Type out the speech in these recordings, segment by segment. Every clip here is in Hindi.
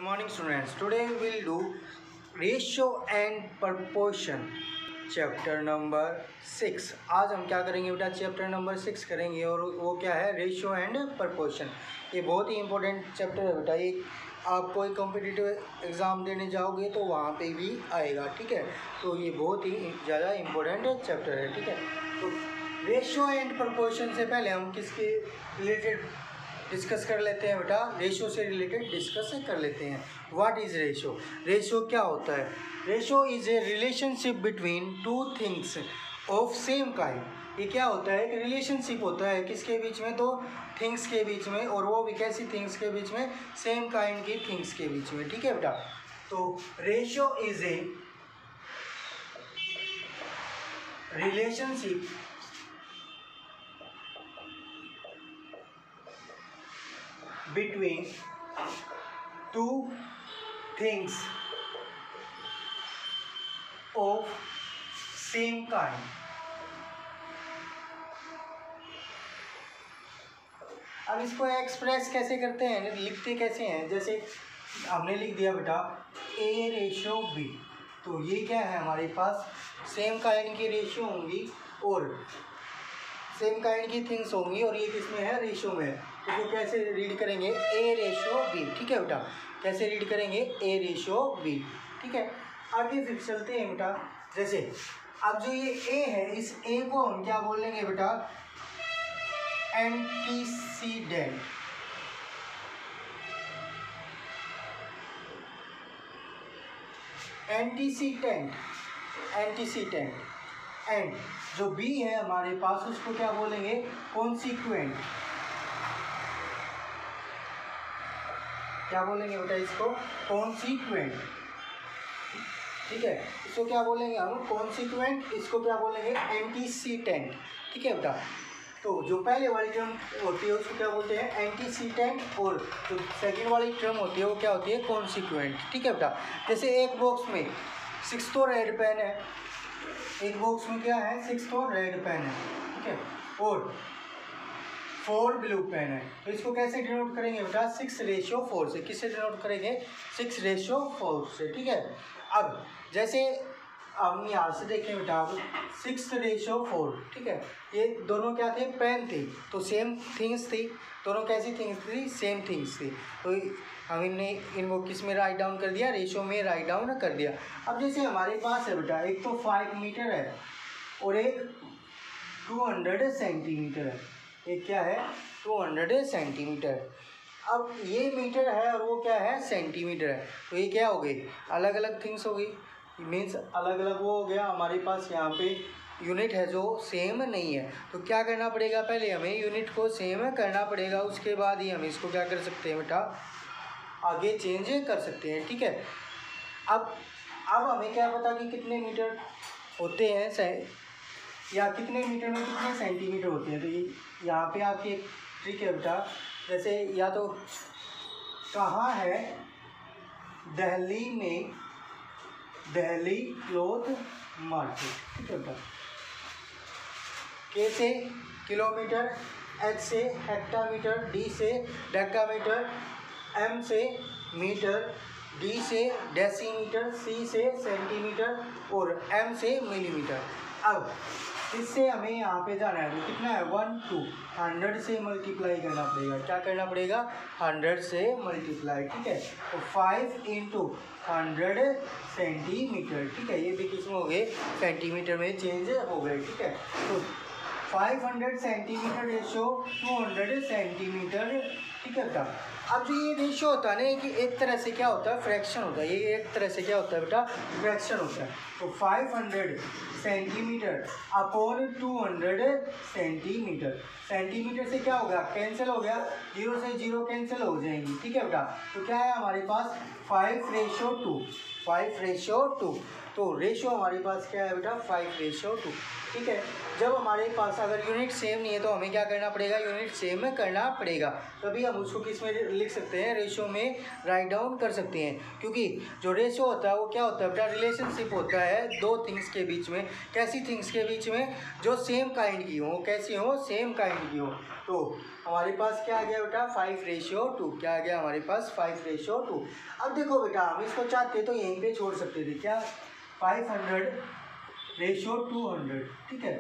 morning students. Today we will do ratio and proportion chapter number 6। आज हम क्या करेंगे बेटा, चैप्टर नंबर 6 करेंगे और वो क्या है, रेशियो एंड प्रपोर्शन। ये बहुत ही इंपॉर्टेंट चैप्टर है बेटा। ये आप कोई कॉम्पिटिटिव एग्ज़ाम देने जाओगे तो वहाँ पे भी आएगा, ठीक है। तो ये बहुत ही ज़्यादा इंपॉर्टेंट चैप्टर है, ठीक है। तो रेशियो एंड प्रपोर्शन से पहले हम किसके रिलेटेड डिस्कस कर लेते हैं बेटा, रेशियो से रिलेटेड डिस्कस कर लेते हैं। What is ratio? रेशियो क्या होता है? Ratio is a relationship between two things of same kind. ये क्या होता है? एक रिलेशनशिप होता है किसके बीच में, दो थिंग्स के बीच में, और वो भी कैसी थिंग्स के बीच में, सेम काइंड की थिंग्स के बीच में, ठीक है बेटा। तो ratio is a relationship between two things of same kind। अब इसको एक्सप्रेस कैसे करते हैं, लिखते कैसे हैं? जैसे हमने लिख दिया बेटा A रेशियो B। तो ये क्या है, हमारे पास सेम काइंड की रेशियो होंगी और सेम काइंड की थिंग्स होंगी, और ये किसमें है, रेशियो में है। तो वो कैसे रीड करेंगे, A रेशियो B, ठीक है बेटा। कैसे रीड करेंगे, A रेशियो B, ठीक है। आगे फिर चलते हैं बेटा। जैसे अब जो ये A है, इस A को हम क्या बोलेंगे बेटा, एंटीसीडेंट। एंटीसीडेंट एंटीसीडेंट एंड जो B है हमारे पास, उसको क्या बोलेंगे, कॉन्सिक्वेंट। क्या बोलेंगे बेटा इसको, कॉन्सिक्वेंट, ठीक है। इसको क्या बोलेंगे हम, कॉन्सिक्वेंट। इसको क्या बोलेंगे, एंटीसीडेंट, ठीक है बेटा। तो जो पहले वाली टर्म होती है उसको क्या बोलते हैं, एंटीसीडेंट, और जो सेकंड वाली टर्म होती है वो क्या होती है, कॉन्सिक्वेंट, ठीक है बेटा। जैसे एक बॉक्स में 6 तो रेड पेन है, एक बॉक्स में क्या है, 6 तो रेड पेन है, ठीक है, और 4 ब्लू पेन है। तो इसको कैसे डिनोट करेंगे बेटा, 6 रेशियो 4 से। किससे डिनोट करेंगे, 6 रेशियो 4 से, ठीक है। अब जैसे हम यहाँ से देखें बेटा, 6 रेशियो 4, ठीक है। ये दोनों क्या थे, पेन थे, तो सेम थिंग्स थी। दोनों कैसी थिंग्स थी, सेम थिंग्स थी। तो हमने इनको किस में राइट डाउन कर दिया, रेशियो में राइट डाउन कर दिया। अब जैसे हमारे पास है बेटा, एक तो 5 मीटर है और एक 200 सेंटीमीटर है। एक क्या है, 200 सेंटीमीटर। अब ये मीटर है और वो क्या है, सेंटीमीटर है। तो ये क्या हो गई, अलग अलग थिंग्स हो गई, मीन्स अलग अलग वो हो गया। हमारे पास यहाँ पे यूनिट है जो सेम नहीं है। तो क्या करना पड़ेगा, पहले हमें यूनिट को सेम करना पड़ेगा, उसके बाद ही हम इसको क्या कर सकते हैं बेटा, आगे चेंज कर सकते हैं, ठीक है। अब हमें क्या पता कि कितने मीटर होते हैं, या कितने मीटर में कितने सेंटीमीटर होते हैं। तो ये यहाँ पे आपकी एक ट्रिक है बेटा। जैसे या तो कहाँ है, दिल्ली में, दिल्ली क्लॉथ मार्केट, ठीक है बेटा। के से किलोमीटर, एच से हेक्टामीटर, डी से डेकामीटर, एम से मीटर, डी से डेसीमीटर, सी से सेंटीमीटर और एम से मिलीमीटर। अब इससे हमें यहाँ पे जाना है, तो कितना है, 1 2 100 से मल्टीप्लाई करना पड़ेगा। क्या करना पड़ेगा, 100 से मल्टीप्लाई, ठीक है। तो 5 × 100 सेंटीमीटर, ठीक है। ये भी किस में हो गए, सेंटीमीटर में चेंज हो गए, ठीक है। तो 500 सेंटीमीटर रेशियो 200 सेंटीमीटर, ठीक है बेटा। अब जो ये रेशियो होता है ना, कि एक तरह से क्या होता है, फ्रैक्शन होता है। ये एक तरह से क्या होता है बेटा, फ्रैक्शन होता है। तो 500 सेंटीमीटर अपॉन 200 सेंटीमीटर। सेंटीमीटर से क्या होगा, कैंसिल हो गया, 0 से 0 कैंसिल हो जाएंगी, ठीक है बेटा। तो क्या है हमारे पास, 5:2, 5:2। तो रेशियो हमारे पास क्या है बेटा, 5:2, ठीक है। जब हमारे पास अगर यूनिट सेम नहीं है तो हमें क्या करना पड़ेगा, यूनिट सेम करना पड़ेगा, तभी हम उसको किस में लिख सकते हैं, रेशियो में राइट डाउन कर सकते हैं। क्योंकि जो रेशियो होता है वो क्या होता है बेटा, रिलेशनशिप होता है दो थिंग्स के बीच में। कैसी थिंग्स के बीच में, जो सेम काइंड की हो। कैसी हो, सेम काइंड की हो। तो हमारे पास क्या आ गया बेटा 5:2, क्या आ गया हमारे पास 5:2। अब देखो बेटा हम इसको चाहते तो यहीं पे छोड़ सकते थे, क्या 500:200, ठीक है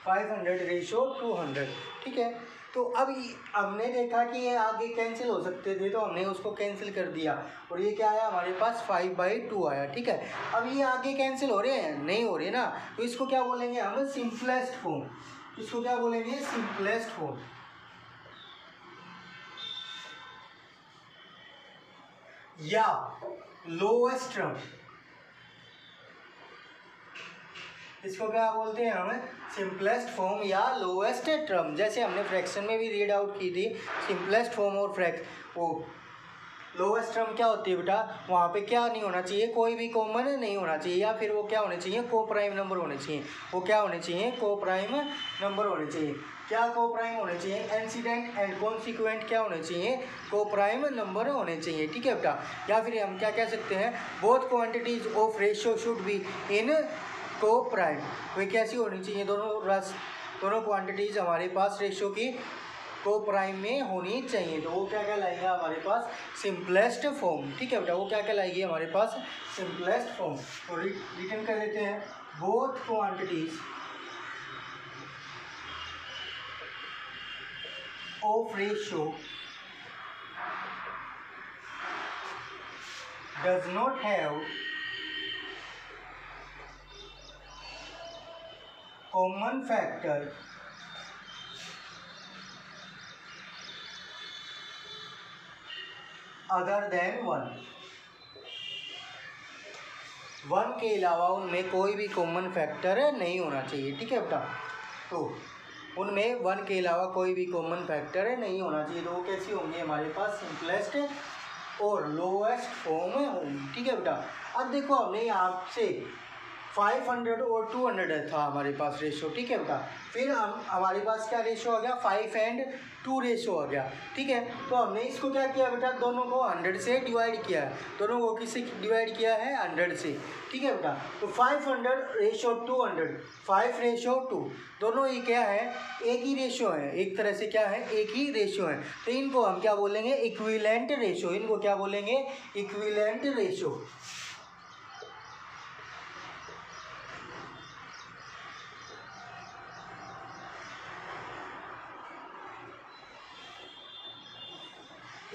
500:200, ठीक है। तो अब हमने देखा कि ये आगे कैंसिल हो सकते थे तो हमने उसको कैंसिल कर दिया और ये क्या आया हमारे पास 5/2 आया, ठीक है। अब ये आगे कैंसिल हो रहे हैं, नहीं हो रहे ना, तो इसको क्या बोलेंगे हम सिंपलेस्ट फॉर्म, इसको क्या बोलेंगे सिंपलेस्ट फॉर्म। या लोएस्ट टर्म, इसको क्या बोलते हैं हम सिंपलेस्ट फॉर्म या लोएस्ट टर्म। जैसे हमने फ्रैक्शन में भी रीड आउट की थी सिंपलेस्ट फॉर्म और वो लोएस्ट टर्म क्या होती है बेटा, वहाँ पे क्या नहीं होना चाहिए, कोई भी कॉमन नहीं होना चाहिए, या फिर वो क्या होने चाहिए को प्राइम नंबर होने चाहिए, वो क्या होने चाहिए को प्राइम नंबर होने चाहिए। क्या को प्राइम होने चाहिए, एंसीडेंट एंड कॉन्सिक्वेंट क्या होने चाहिए को प्राइम नंबर होने चाहिए, ठीक है बेटा। या फिर हम क्या कह सकते हैं both quantities of ratio should be in को प्राइम, वे कैसी होनी चाहिए दोनों क्वांटिटीज हमारे पास रेशियो की को प्राइम में होनी चाहिए। तो वो क्या कहलाएगा हमारे पास सिंपलेस्ट फॉर्म, ठीक है बेटा, वो क्या कहलाएगी हमारे पास सिंपलेस्ट फॉर्म। तो रिटर्न कर लेते हैं both quantities of ratio does not have common factor other than 1 के अलावा उनमें कोई भी कॉमन फैक्टर नहीं होना चाहिए, ठीक है बेटा। तो उनमें 1 के अलावा कोई भी कॉमन फैक्टर नहीं होना चाहिए। तो वो कैसी होंगी हमारे पास सिंपलेस्ट और लोएस्ट फॉर्म होंगी, ठीक है बेटा। अब देखो हमने यहाँ से 500 और 200 था हमारे पास रेशियो, ठीक है बेटा। फिर हमारे पास क्या रेशियो आ गया 5 और 2 रेशियो आ गया, ठीक है। तो हमने इसको क्या किया बेटा दोनों को 100 से डिवाइड किया है, दोनों को किससे डिवाइड किया है 100 से, ठीक है बेटा। तो 500:200 5:2 दोनों ही क्या है एक ही रेशियो है, एक तरह से क्या है एक ही रेशियो है। तो इनको हम क्या बोलेंगे इक्विवेलेंट रेशियो, इनको क्या बोलेंगे इक्विवेलेंट रेशियो।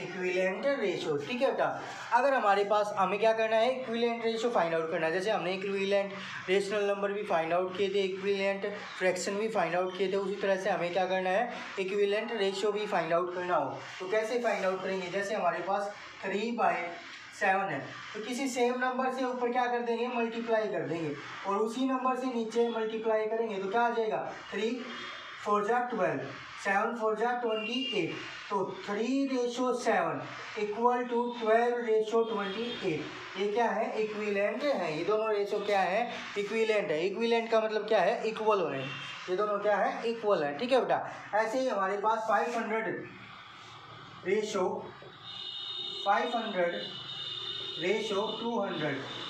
इक्विवेलेंट रेशियो, ठीक है बेटा। अगर हमारे पास हमें क्या करना है इक्विवेलेंट रेशियो फाइंड आउट करना है। जैसे हमने इक्विवेलेंट रेशनल नंबर भी फाइंड आउट किए थे, इक्विवेलेंट फ्रैक्शन भी फाइंड आउट किए थे, उसी तरह से हमें क्या करना है इक्विवेलेंट रेशियो भी फाइंड आउट करना हो। तो कैसे फाइंड आउट करेंगे, जैसे हमारे पास 3/7 है तो किसी सेम नंबर से ऊपर क्या कर देंगे मल्टीप्लाई कर देंगे और उसी नंबर से नीचे मल्टीप्लाई करेंगे तो क्या आ जाएगा 3 4 जा 12 7 4 जा 28। तो 3:7 इक्वल टू 12:28, ये क्या है इक्विवेलेंट है। ये दोनों रेशियो क्या है इक्विवेलेंट है। इक्विवेलेंट का मतलब क्या है इक्वल होने, ये दोनों क्या है इक्वल है, ठीक है बेटा। ऐसे ही हमारे पास 500:200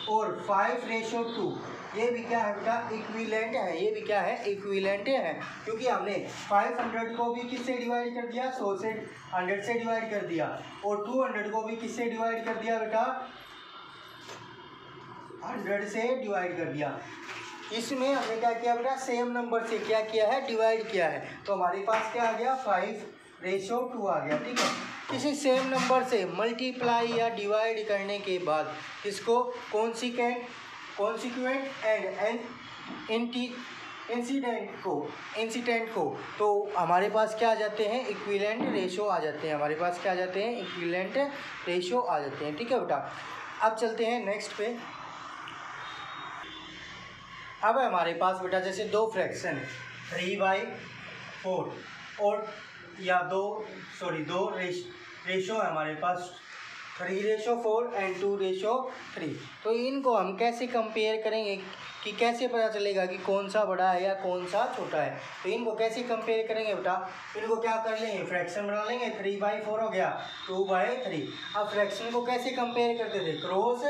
और 5:2 ये भी क्या है बेटा इक्विवेलेंट है, ये भी क्या है इक्विवेलेंट है। क्योंकि हमने 500 को भी किससे डिवाइड कर दिया 100 से 100 से डिवाइड कर दिया और 200 को भी किससे डिवाइड कर दिया बेटा 100 से डिवाइड कर दिया। इसमें हमने क्या किया बेटा सेम नंबर से क्या किया है डिवाइड किया है। तो हमारे पास क्या आ गया 5:2 आ गया, ठीक है। किसी सेम नंबर से मल्टीप्लाई या डिवाइड करने के बाद इसको कॉन्सिक्वेंट एंड इंसिडेंट को तो हमारे पास क्या आ जाते हैं इक्विवेलेंट रेशियो आ जाते हैं, हमारे पास क्या आ जाते हैं इक्विवेलेंट रेशियो आ जाते हैं, ठीक है बेटा। अब चलते हैं नेक्स्ट पे। अब हमारे पास बेटा जैसे दो फ्रैक्शन है 3/4 और या दो रेशियो है हमारे पास 3:4 एंड 2:3। तो इनको हम कैसे कंपेयर करेंगे कि कैसे पता चलेगा कि कौन सा बड़ा है या कौन सा छोटा है। तो इनको कैसे कंपेयर करेंगे बेटा, इनको क्या कर लेंगे फ्रैक्शन बना लेंगे 3/4 हो गया 2/3। अब फ्रैक्शन को कैसे कंपेयर करते थे क्रॉस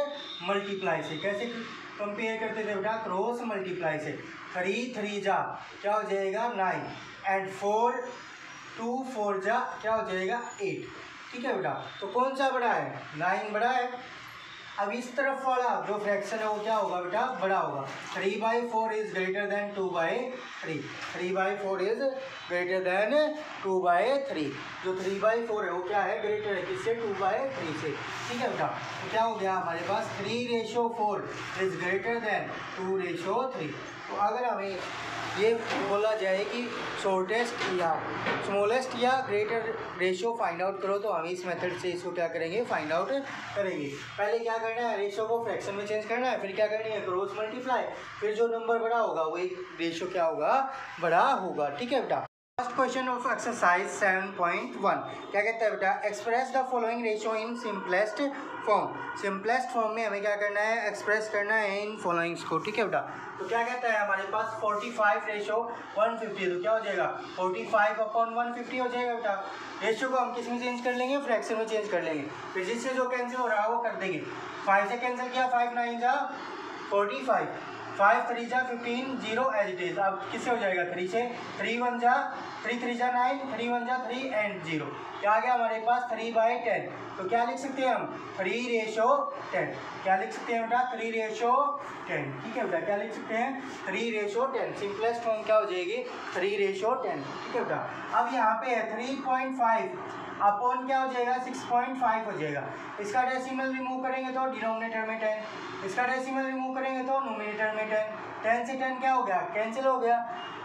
मल्टीप्लाई से, कैसे कंपेयर करते थे बेटा क्रॉस मल्टीप्लाई से। 3 3 जा क्या हो जाएगा 9 एंड 4 2 4 जा क्या हो जाएगा 8, ठीक है बेटा। तो कौन सा बड़ा है, 9 बड़ा है। अब इस तरफ वाला जो फ्रैक्शन है वो क्या होगा बेटा, बड़ा होगा। 3/4 is greater than 2/3, 3/4 is greater than 2/3। जो 3/4 है वो क्या है, ग्रेटर है किससे, 2/3 से, ठीक है बेटा। तो क्या हो गया हमारे पास 3/4 इज ग्रेटर देन 2/3। तो अगर हमें ये बोला जाए कि शॉर्टेस्ट या स्मॉलेस्ट या ग्रेटर रेशियो फाइंड आउट करो, तो हम इस मेथड से इसको क्या करेंगे, फाइंड आउट करेंगे। पहले क्या करना है, रेशियो को फ्रैक्शन में चेंज करना है, फिर क्या करनी है, क्रॉस मल्टीप्लाई, फिर जो नंबर बड़ा होगा वही रेशियो क्या होगा, बड़ा होगा, ठीक है बेटा। फर्स्ट क्वेश्चन ऑफ एक्सरसाइज 7.1 क्या कहता है बेटा, express the following ratio in simplest form. Simplest form में हमें क्या करना है, एक्सप्रेस करना है इन फॉलोइंग्स को, ठीक है बेटा। तो क्या कहता है हमारे पास 45/150, तो क्या हो जाएगा 45/150 हो जाएगा बेटा। रेशियो को हम किस में चेंज कर लेंगे, फ्रैक्शन में चेंज कर लेंगे, फिर जिससे जो कैंसिल हो रहा है वो कर देंगे। 5 से कैंसिल किया, 5 9 जा 45, 5 3 जा 15, 0 एज इट इज। अब किससे हो जाएगा, 3 से, 3 1 जा 3 3 जा 9, 3 1 जा 3 एंड 0। क्या आ गया हमारे पास 3/10। तो क्या लिख सकते हैं हम, 3/10। क्या लिख सकते हैं बेटा, 3/10, ठीक है बेटा। क्या लिख सकते हैं, 3/10। सिंपलेस्ट फॉर्म क्या हो जाएगी, 3/10, ठीक है बेटा। अब यहाँ पे है 3.5 अपॉन क्या हो जाएगा, 6.5 हो जाएगा। इसका डेसिमल रिमूव करेंगे तो डिनोमिनेटर में 10, इसका डेसिमल रिमूव करेंगे तो नोमिनेटर में 10। 10 से 10 क्या हो गया, कैंसिल हो गया।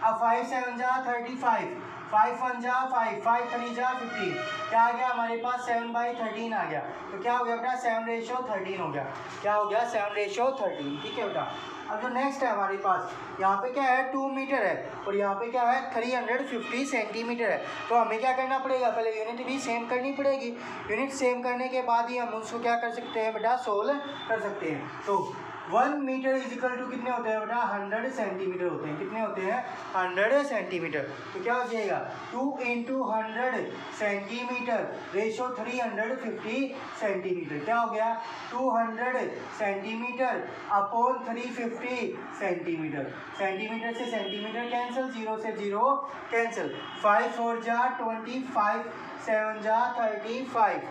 अब 5 7 जा 35, 5 1 जा 5, 5 3 जा 15, क्या आ गया हमारे पास 7/13 आ गया। तो क्या हो गया बेटा, 7/13 हो गया। क्या हो गया, 7/13, ठीक है बेटा। अब जो नेक्स्ट है हमारे पास, यहाँ पे क्या है 2 मीटर है और यहाँ पे क्या है 350 सेंटीमीटर है। तो हमें क्या करना पड़ेगा, पहले यूनिट भी सेम करनी पड़ेगी। यूनिट सेम करने के बाद ही हम उसको क्या कर सकते हैं बेटा, सोल्व कर सकते हैं। तो 1 मीटर इज इक्वल टू कितने होते हैं बेटा, 100 सेंटीमीटर होते हैं। कितने होते हैं, 100 सेंटीमीटर। तो क्या हो जाएगा 2 × 100 सेंटीमीटर रेशो 350 सेंटीमीटर। क्या हो गया 200 सेंटीमीटर अपॉन 350 सेंटीमीटर। सेंटीमीटर से सेंटीमीटर कैंसिल, 0 से 0 कैंसिल। 5 4 जा 25, 7 जा 35।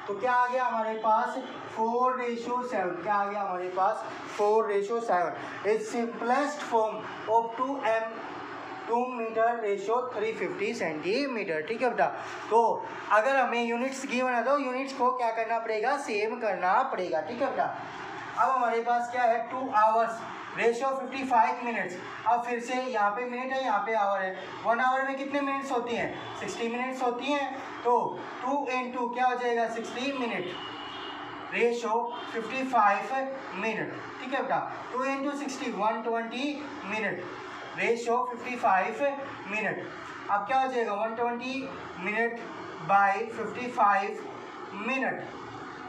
तो क्या आ गया हमारे पास 4/7। क्या आ गया हमारे पास 4/7 is simplest form of 2 metre ratio 350 centimetre, ठीक है बेटा। तो अगर हमें यूनिट्स गिवन है तो यूनिट्स को क्या करना पड़ेगा, सेम करना पड़ेगा, ठीक है बेटा। अब हमारे पास क्या है 2 आवर्स रेशो 55 मिनट्स। अब फिर से यहाँ पे मिनट है, यहाँ पे आवर है। 1 आवर में कितने मिनट्स होती हैं, 60 मिनट्स होती हैं। तो 2 × क्या हो जाएगा 60 मिनट रेशो 55 मिनट, ठीक है बेटा। 2 × 60 120 मिनट रेशो 55 मिनट। अब क्या हो जाएगा 120 मिनट बाई 55 मिनट।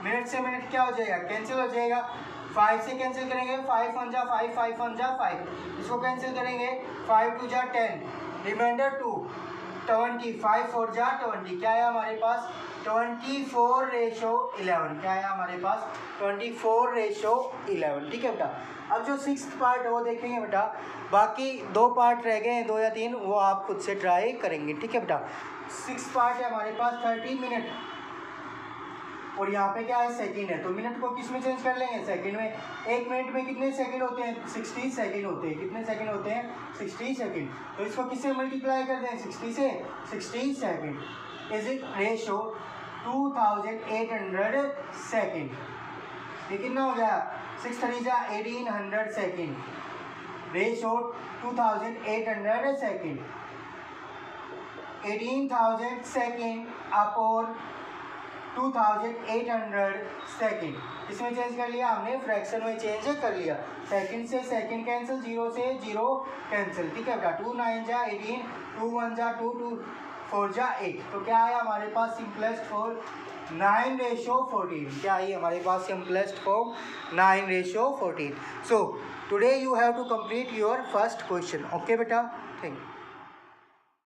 मिनट से मिनट क्या हो जाएगा, कैंसिल हो जाएगा। 5 से कैंसिल करेंगे, 5 1 जा 5, 5 1 जा 5, इसको कैंसिल करेंगे, 5 2 जा 10, रिमाइंडर 2 20, 5 4 जा 20। क्या है हमारे पास 24/11। क्या है हमारे पास 24/11, ठीक है बेटा। अब जो 6th पार्ट है वो देखेंगे बेटा, बाकी 2 पार्ट रह गए हैं, 2 या 3, वो आप खुद से ट्राई करेंगे, ठीक है बेटा। 6th पार्ट है हमारे पास 30 मिनट और यहाँ पे क्या है सेकंड है। तो मिनट को किस में चेंज कर लेंगे, सेकंड में। 1 मिनट में कितने सेकंड होते हैं, 60 सेकंड होते हैं। कितने सेकंड होते हैं, 60 सेकंड। तो इसको किससे मल्टीप्लाई कर दें, 60 से। 60 second is it ratio 2800 second. ये कितना हो गया 6 3 जा 1800 second ratio 2800 second. 18,000 second upon 2800 second. इसमें चेंज कर लिया हमने, फ्रैक्शन में चेंज कर लिया। सेकंड से सेकंड कैंसिल, 0 से 0 कैंसिल, ठीक है बेटा। 2 9 जा 18, 2 1 जा 2, 2 4 जा 8। तो क्या आया हमारे पास सिंपलेस्ट फॉर्म 9/14। क्या आई हमारे पास simplest form 9/14। So today you have to complete your first question. Okay बेटा, थैंक यू।